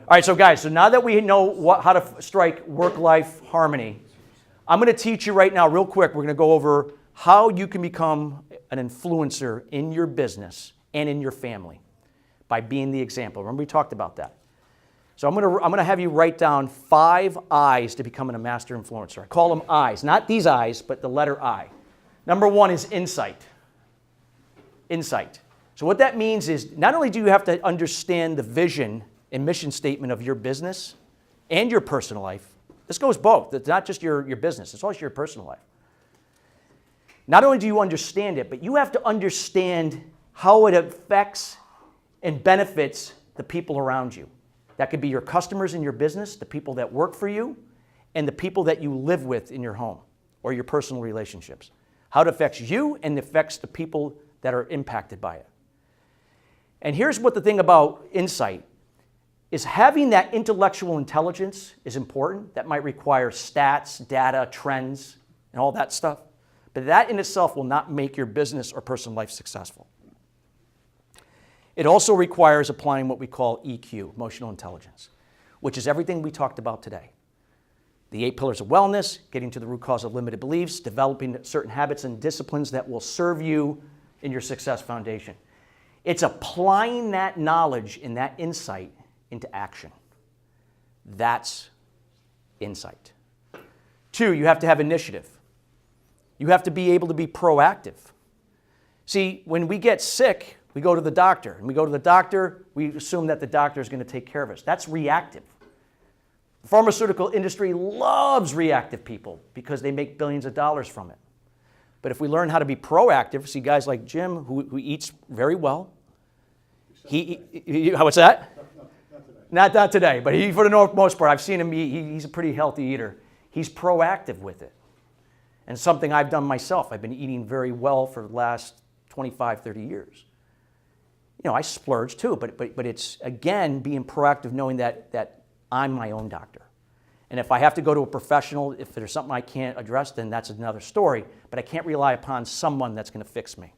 All right, so guys, so now that we know how to strike work-life harmony, I'm going to teach you right now, real quick, we're going to go over how you can become an influencer in your business and in your family by being the example. Remember we talked about that. So I'm going to have you write down 5 I's to becoming a master influencer. I call them I's, not these I's, but the letter I. Number 1 is insight. Insight. So what that means is not only do you have to understand the vision and mission statement of your business and your personal life, this goes both. It's not just your business, it's also your personal life. Not only do you understand it, but you have to understand how it affects and benefits the people around you. That could be your customers in your business, the people that work for you, and the people that you live with in your home or your personal relationships. How it affects you and affects the people that are impacted by it. And here's what the thing about insight is: having that intellectual intelligence is important. That might require stats, data, trends, and all that stuff. But that in itself will not make your business or personal life successful. It also requires applying what we call EQ, emotional intelligence, which is everything we talked about today. The 8 pillars of wellness, getting to the root cause of limited beliefs, developing certain habits and disciplines that will serve you in your success foundation. It's applying that knowledge and that insight into action. That's insight. 2, you have to have initiative. You have to be able to be proactive. See, when we get sick, we go to the doctor. And we go to the doctor, we assume that the doctor is going to take care of us. That's reactive. The pharmaceutical industry loves reactive people because they make billions of dollars from it. But if we learn how to be proactive, see guys like Jim, who eats very well. What's that? Not today, but for the most part, I've seen him eat. He's a pretty healthy eater. He's proactive with it. And something I've done myself. I've been eating very well for the last 25, 30 years. You know, I splurge too, but it's, again, being proactive, knowing that I'm my own doctor. And if I have to go to a professional, if there's something I can't address, then that's another story. But I can't rely upon someone that's going to fix me.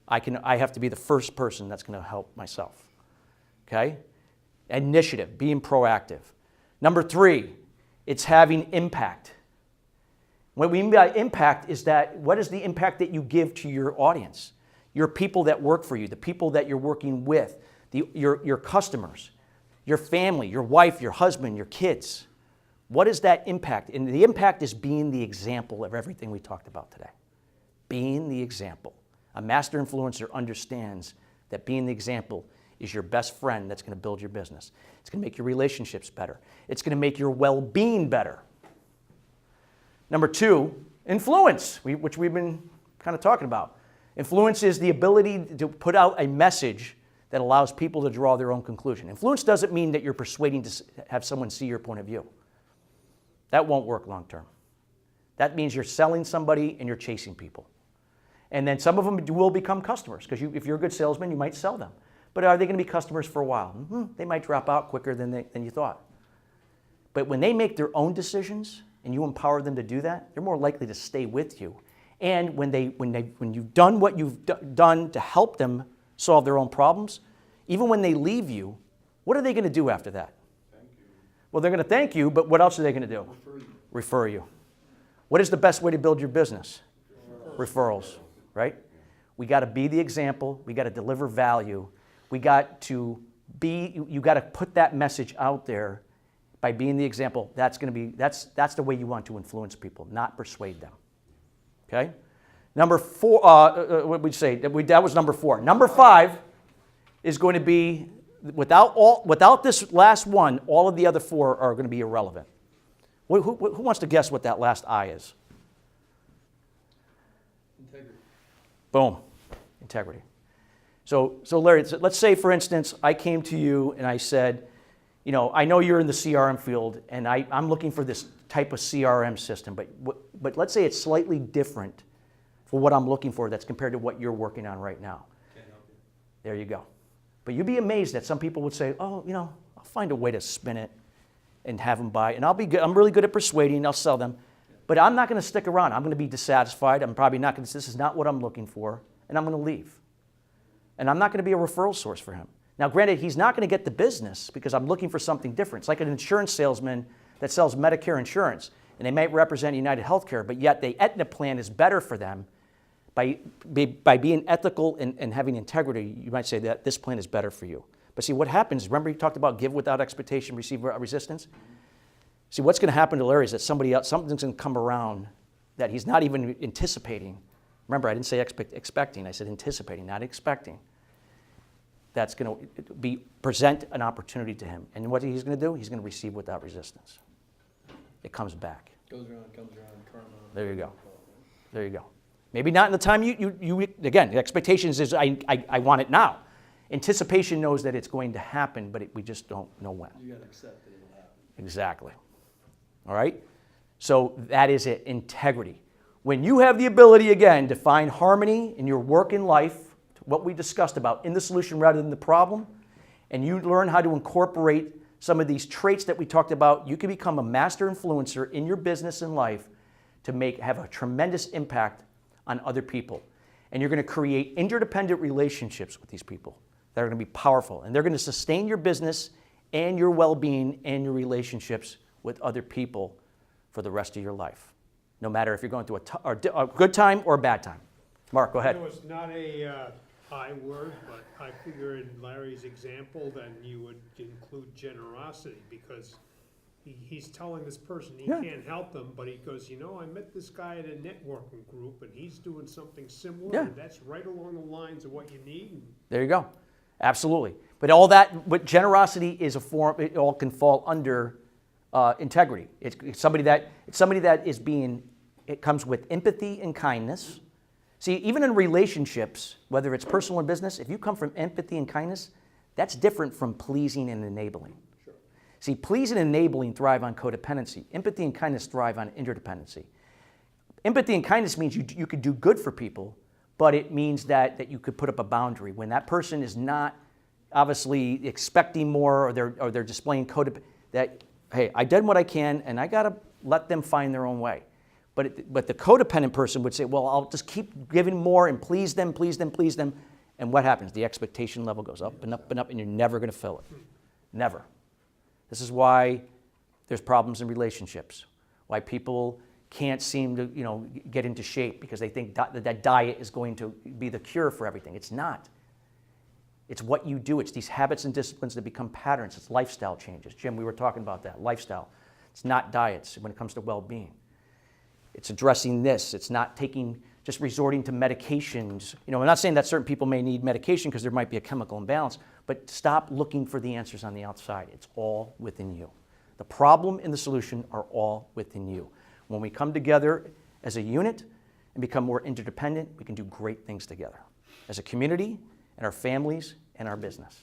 I have to be the first person that's going to help myself. Okay? Initiative, being proactive. Number 3, it's having impact. What we mean by impact is that what is the impact that you give to your audience? Your people that work for you, the people that you're working with, your customers, your family, your wife, your husband, your kids. What is that impact? And the impact is being the example of everything we talked about today. Being the example. A master influencer understands that being the example is your best friend that's going to build your business. It's going to make your relationships better. It's going to make your well-being better. Number 2, influence, which we've been kind of talking about. Influence is the ability to put out a message that allows people to draw their own conclusion. Influence doesn't mean that you're persuading to have someone see your point of view. That won't work long term. That means you're selling somebody and you're chasing people. And then some of them will become customers, because if you're a good salesman, you might sell them. But are they going to be customers for a while? They might drop out quicker than you thought. But when they make their own decisions and you empower them to do that, they're more likely to stay with you. And when you've done what you've done to help them solve their own problems, even when they leave you, what are they going to do after that? Thank you. Well, they're going to thank you, but what else are they going to do? Refer you. What is the best way to build your business? Referrals, right? We got to be the example. We got to deliver value. You got to put that message out there by being the example. That's the way you want to influence people, not persuade them. Okay? Number 4, what did we say? That was number 4. Number 5 is going to be, without this last one, all of the other 4 are going to be irrelevant. Who wants to guess what that last I is? Integrity. Boom. Integrity. So Larry, let's say, for instance, I came to you and I said, you know, I know you're in the CRM field, and I'm looking for this type of CRM system, but let's say it's slightly different for what I'm looking for that's compared to what you're working on right now. Can't help you. There you go. But you'd be amazed that some people would say, oh, you know, I'll find a way to spin it and have them buy it. And I'm really good at persuading, I'll sell them. But I'm not going to stick around. I'm going to be dissatisfied. I'm probably not going to, this is not what I'm looking for, and I'm going to leave. And I'm not going to be a referral source for him. Now, granted, he's not going to get the business because I'm looking for something different. It's like an insurance salesman that sells Medicare insurance, and they might represent United Healthcare, but yet the Aetna plan is better for them. By being ethical and having integrity, you might say that this plan is better for you. But see, what happens, remember you talked about give without expectation, receive without resistance? See, what's going to happen to Larry is that something's going to come around that he's not even anticipating. Remember, I didn't say expecting, I said anticipating, not expecting. That's going to present an opportunity to him. And what he's going to do, he's going to receive without resistance. It comes back. Goes around, comes around, karma. There you go. There you go. Maybe not in the time you again, the expectations is I want it now. Anticipation knows that it's going to happen, but we just don't know when. You got to accept that it'll happen. Exactly. All right? So that is it, integrity. When you have the ability, again, to find harmony in your work and life, what we discussed about in the solution rather than the problem, and you learn how to incorporate some of these traits that we talked about, you can become a master influencer in your business and life to have a tremendous impact on other people. And you're going to create interdependent relationships with these people that are going to be powerful. And they're going to sustain your business and your well-being and your relationships with other people for the rest of your life, no matter if you're going through a good time or a bad time. Mark, go ahead. It was not a high word, but I figure in Larry's example, then you would include generosity, because he's telling this person he can't help them, but he goes, I met this guy at a networking group, and he's doing something similar, and that's right along the lines of what you need. There you go. Absolutely. But all that, what generosity is a form, it all can fall under integrity. It's somebody that is being, it comes with empathy and kindness. See, even in relationships, whether it's personal or business, if you come from empathy and kindness, that's different from pleasing and enabling. Sure. See, pleasing and enabling thrive on codependency. Empathy and kindness thrive on interdependency. Empathy and kindness means you could do good for people, but it means that you could put up a boundary. When that person is not obviously expecting more, or they're displaying that, hey, I did what I can, and I got to let them find their own way. But the codependent person would say, well, I'll just keep giving more and please them. And what happens? The expectation level goes up and up and up, and you're never going to fill it. Never. This is why there's problems in relationships, why people can't seem to get into shape, because they think that diet is going to be the cure for everything. It's not. It's what you do. It's these habits and disciplines that become patterns. It's lifestyle changes. Jim, we were talking about that, lifestyle. It's not diets when it comes to well-being. It's addressing this. It's not just resorting to medications. I'm not saying that certain people may need medication because there might be a chemical imbalance, but stop looking for the answers on the outside. It's all within you. The problem and the solution are all within you. When we come together as a unit and become more interdependent, we can do great things together as a community, and our families, and our business.